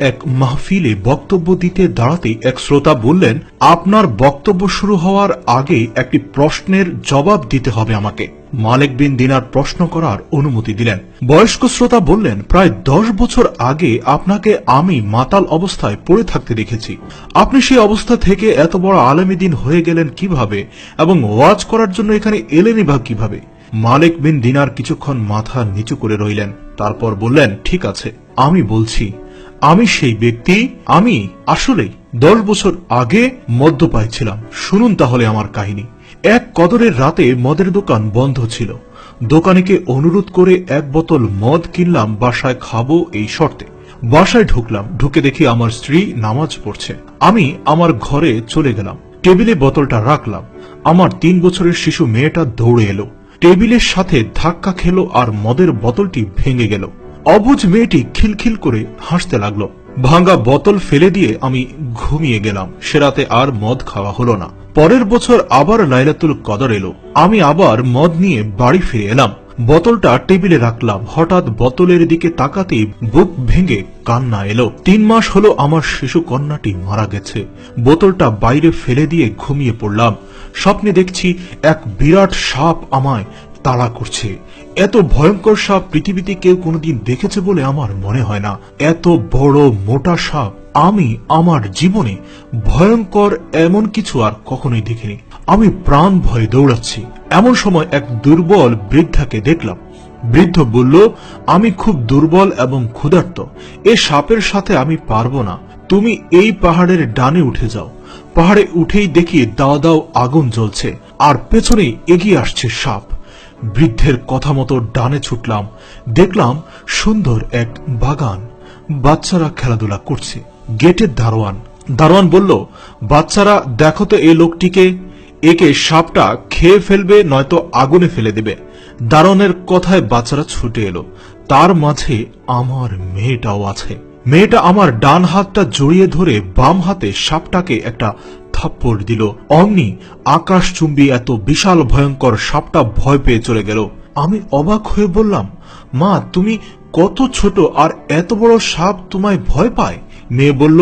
এক মাহফিলে বক্তব্য দিতে দাঁড়াতেই এক শ্রোতা বললেন, আপনার বক্তব্য শুরু হওয়ার আগে একটি প্রশ্নের জবাব দিতে হবে আমাকে। মালিক বিন দিনার প্রশ্ন করার অনুমতি দিলেন। বয়স্ক শ্রোতা বললেন, প্রায় 10 বছর আগে আপনাকে আমি মাতাল অবস্থায় পড়ে থাকতে দেখেছি। আপনি সেই অবস্থা থেকে এত বড় আলেমী দ্বীন হয়ে গেলেন কিভাবে এবং ওয়াজ করার জন্য এখানে এলেনই বা কিভাবে? মালিক বিন দিনার কিছুক্ষণ মাথা নিচু করে রইলেন, তারপর বললেন, ঠিক আছে, আমি বলছি, আমি সেই ব্যক্তি। আমি আসলেই 10 বছর আগে মদ্যপায় ছিলাম। শুনুন তাহলে আমার কাহিনী। এক কদরের রাতে মদের দোকান বন্ধ ছিল। দোকানিকে অনুরোধ করে 1 বোতল মদ কিনলাম, বাসায় খাবো এই শর্তে। বাসায় ঢুকলাম, ঢুকে দেখি আমার স্ত্রী নামাজ পড়ছে। আমি আমার ঘরে চলে গেলাম, টেবিলে বোতলটা রাখলাম। আমার 3 বছরের শিশু মেয়েটা দৌড়ে এলো, টেবিলের সাথে ধাক্কা খেলো আর মদের বোতলটি ভেঙে গেল। অবুঝ মেয়েটি খিলখিল করে হাসতে লাগলো। ভাঙা বোতল ফেলে দিয়ে আমি ঘুমিয়ে গেলাম। সে রাতে আর মদ খাওয়া হলো না। পরের বছর আবার লাইলাতুল কদর এলো। আমি আবার মদ নিয়ে বাড়ি ফিরে এলাম, বোতলটা টেবিলে রাখলাম। হঠাৎ বোতলের দিকে তাকাতেই বুক ভেঙে কান্না এলো। 3 মাস হলো আমার শিশু কন্যাটি মারা গেছে। বোতলটা বাইরে ফেলে দিয়ে ঘুমিয়ে পড়লাম। স্বপ্নে দেখছি এক বিরাট সাপ আমায় তাড়া করছে। এত ভয়ঙ্কর সাপ পৃথিবীতে কেউ কোনোদিন দেখেছে বলে আমার মনে হয় না। এত বড় মোটা সাপ আমি আমার জীবনে ভয়ঙ্কর এমন কিছু আর কখনোই দেখিনি। আমি প্রাণ ভয়ে দৌড়াচ্ছি। এমন সময় এক দুর্বল বৃদ্ধাকে দেখলাম। বৃদ্ধ বলল, আমি খুব দুর্বল এবং ক্ষুধার্ত, এ সাপের সাথে আমি পারবো না। তুমি এই পাহাড়ের ডানে উঠে যাও। পাহাড়ে উঠেই দেখি দাও দাও আগুন জ্বলছে আর পেছনেই এগিয়ে আসছে সাপ। বৃদ্ধের কথা মতো ডানে ছুটলাম। দেখলাম সুন্দর এক বাগান, বাচ্চারা খেলাধুলা করছে। গেটের দারোয়ান বলল, বাচ্চারা দেখো তো এই লোকটিকে, একে সাপটা খেয়ে ফেলবে নয়তো আগুনে ফেলে দেবে। দারোয়ানের কথায় বাচ্চারা ছুটে এলো। তার মাঝে আমার মেয়েটাও আছে। মেয়েটা আমার ডান হাতটা জড়িয়ে ধরে বাম হাতে সাপটাকে একটা থাপ্পড় দিল। অমনি আকাশচুম্বী এত বিশাল ভয়ঙ্কর সাপটা ভয় পেয়ে চলে গেল। আমি অবাক হয়ে বললাম, মা, তুমি কত ছোট আর এত বড় সাপ তোমায় ভয় পায়? মেয়ে বলল,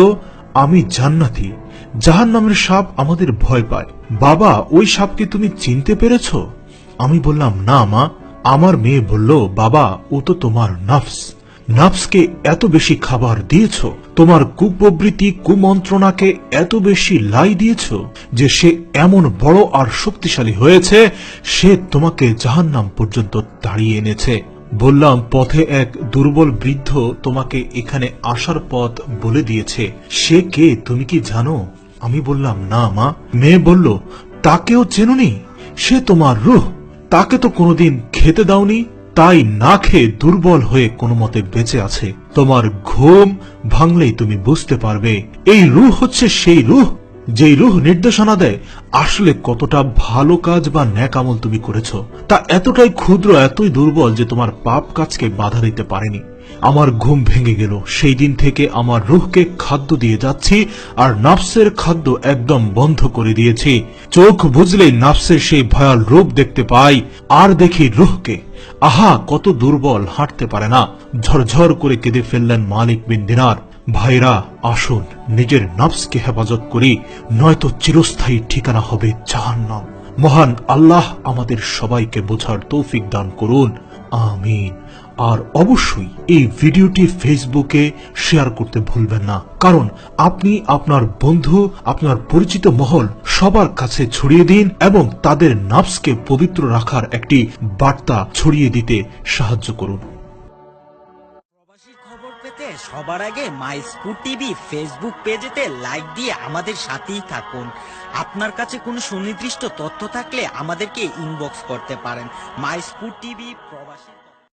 আমি জান্নাতি, জাহান্নামের সাপ আমাদের ভয় পায়। বাবা, ওই সাপকে তুমি চিনতে পেরেছ? আমি বললাম, না মা। আমার মেয়ে বলল, বাবা, ও তো তোমার নফস। নফসকে এত বেশি খাবার দিয়েছ, তোমার কুপ্রবৃত্তি কুমন্ত্রণাকে এত বেশি লাই দিয়েছ যে সে এমন বড় আর শক্তিশালী হয়েছে, সে তোমাকে জাহান্নাম পর্যন্ত তাড়িয়ে এনেছে। বললাম, পথে এক দুর্বল বৃদ্ধ তোমাকে এখানে আসার পথ বলে দিয়েছে। সে কে তুমি কি জানো? আমি বললাম, না মা। মেয়ে বলল, তাকেও চেনোনি? সে তোমার রূহ। তাকে তো কোনোদিন খেতে দাওনি, তাই না খেয়ে দুর্বল হয়ে কোনো মতে বেঁচে আছে। তোমার ঘুম ভাঙলেই তুমি বুঝতে পারবে এই রূহ হচ্ছে সেই রূহ যেই রূহ নির্দেশনা দেয় আসলে কতটা ভালো কাজ বা নেক আমল তুমি করেছো। তা এতটাই ক্ষুদ্র, এতই দুর্বল যে তোমার পাপ কাজকে বাধা দিতে পারেনি। আমার ঘুম ভেঙে গেল। সেই দিন থেকে আমার রূহকে খাদ্য দিয়ে যাচ্ছি আর নাফসের খাদ্য একদম বন্ধ করে দিয়েছি। চোখ বুঝলেই নাফসের সেই ভয়াল রূপ দেখতে পাই আর দেখি রূহকে। আহা, কত দুর্বল, হাঁটতে পারে না। ঝরঝর করে কেঁদে ফেললেন মালিক বিন দিনার। ভাইরা, আসুন নিজের নফসকে হেফাজত করি, নয়তো চিরস্থায়ী ঠিকানা হবে জাহান্নাম। মহান আল্লাহ আমাদের সবাইকে বোঝার তৌফিক দান করুন, আমিন। আর অবশ্যই এই ভিডিওটি ফেসবুকে শেয়ার করতে ভুলবেন না, কারণ আপনি আপনার বন্ধু, আপনার পরিচিত মহল সবার কাছে ছড়িয়ে দিন এবং তাদের নফসকে পবিত্র রাখার একটি বার্তা ছড়িয়ে দিতে সাহায্য করুন। খবর পেতে সবার আগে মাই স্পুট টিভি ফেসবুক পেজেতে লাইক দিয়ে আমাদের সাথেই থাকুন। আপনার কাছে কোনো সুনির্দিষ্ট তথ্য থাকলে আমাদেরকে ইনবক্স করতে পারেন। মাই স্পুট টিভি প্রবাসী।